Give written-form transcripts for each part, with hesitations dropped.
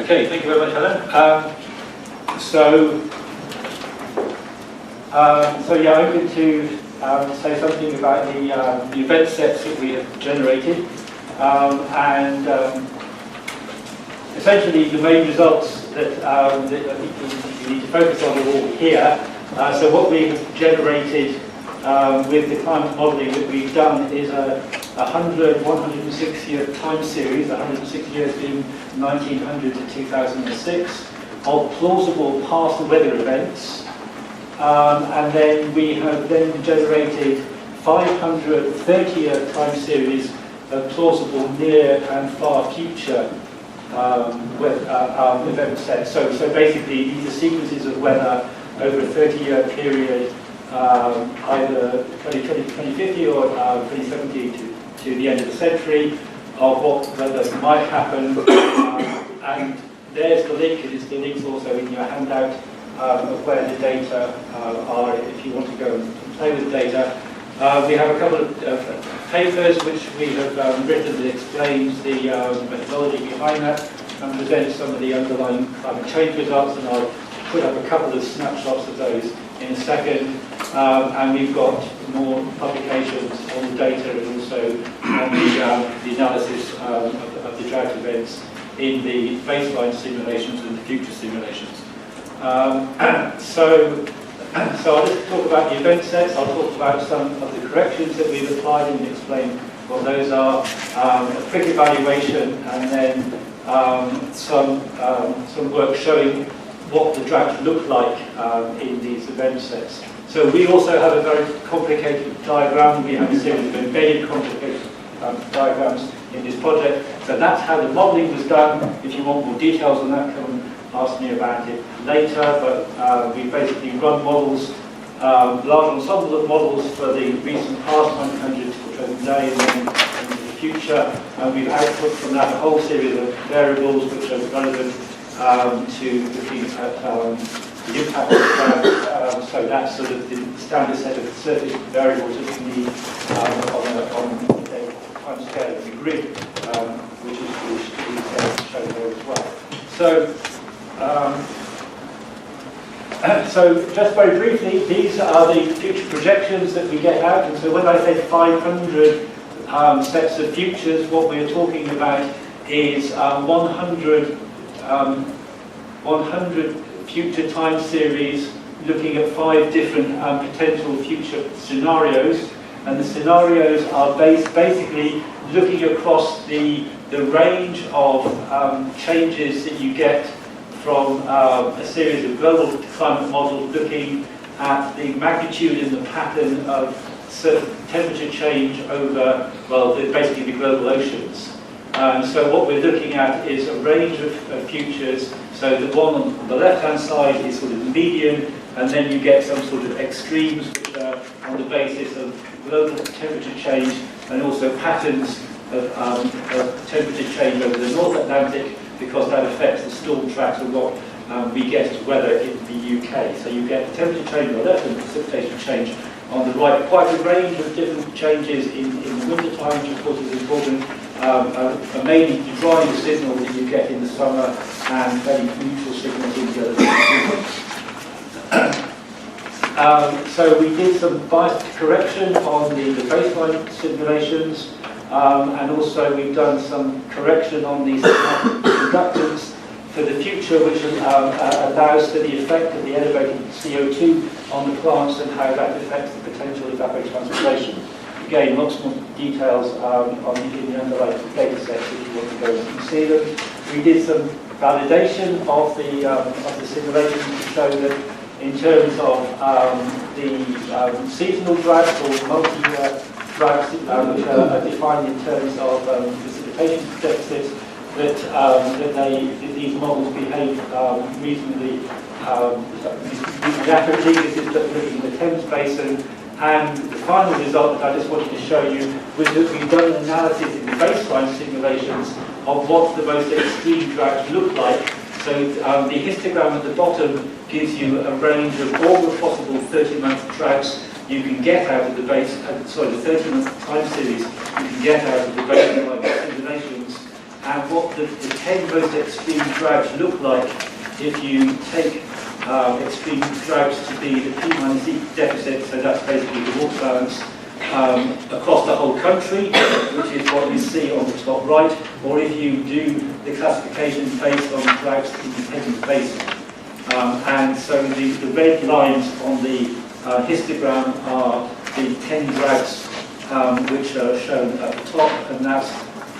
Okay, thank you very much, Helen. So yeah, I'm going to say something about the event sets that we have generated, and essentially the main results that I think you need to focus on are all here. So what we have generated with the climate modelling that we've done is a 160-year time series, 160 years being 1900 to 2006, of plausible past weather events. And then we have then generated 500 30-year time series of plausible near and far future event sets. So basically these are sequences of weather over a 30-year period, either 2020 to 2050 or 2070 to the end of the century, of what weather might happen. And there's the link, and it's the links also in your handout of where the data are if you want to go and play with data. We have a couple of papers which we have written that explains the methodology behind that and present some of the underlying climate change results, and I'll put up a couple of snapshots of those in a second. And we've got more publications on the data and also on the analysis of the drought events in the baseline simulations and the future simulations. So I'll just talk about the event sets. I'll talk about some of the corrections that we've applied and explain what those are, a quick evaluation, and then some work showing what the drought looked like in these event sets. So we also have a very complicated diagram. We have a series of embedded complicated diagrams in this project. So that's how the modelling was done. If you want more details on that, come and ask me about it later. But we basically run models, large ensemble of models for the recent past, 1900 to the present day, and then into the future. And we've output from that a whole series of variables which are relevant to looking at the impact of drought. So that's sort of the standard set of surface variables that we need on a time scale of the grid, which is shown here as well. So just very briefly, these are the future projections that we get out. And so when I say 500 sets of futures, what we're talking about is 100 future time series looking at 5 different potential future scenarios. And the scenarios are basically looking across the range of changes that you get from a series of global climate models looking at the magnitude and the pattern of temperature change over, well, basically the global oceans. So what we're looking at is a range of futures. So the one on the left-hand side is sort of the median, and then you get some sort of extremes which are on the basis of global temperature change and also patterns of temperature change over the North Atlantic, because that affects the storm tracks and what we get as weather in the UK. So you get temperature change on the left and precipitation change on the right. Quite a range of different changes in the winter time, which of course is important. Mainly drying signal that you get in the summer and very neutral signals in the other seasons. So we did some bias correction on the baseline simulations, and also we've done some correction on the conductance for the future, which allows for the effect of the elevated CO2 on the plants and how that affects the potential evapotranspiration. Again, lots more details in the underlying data sets if you want to go and see them. We did some validation of the simulation to show that in terms of the seasonal droughts or multi-year droughts, which are defined in terms of precipitation deficits, that these models behave reasonably accurately. This is looking at the Thames Basin. And the final result that I just wanted to show you was that we've done an analysis in the baseline simulations of what the most extreme droughts look like. So the histogram at the bottom gives you a range of all the possible 30-month droughts you can get out of the the 30-month time series you can get out of the baseline simulations. and what the 10 most extreme droughts look like if you take extreme droughts to be the P-E deficit, so that's basically the water balance across the whole country, which is what you see on the top right, or if you do the classification based on droughts in the basin. And so the red lines on the histogram are the 10 droughts which are shown at the top, and that's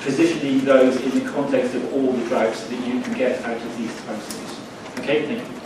positioning those in the context of all the droughts that you can get out of these time series. Okay, thank you.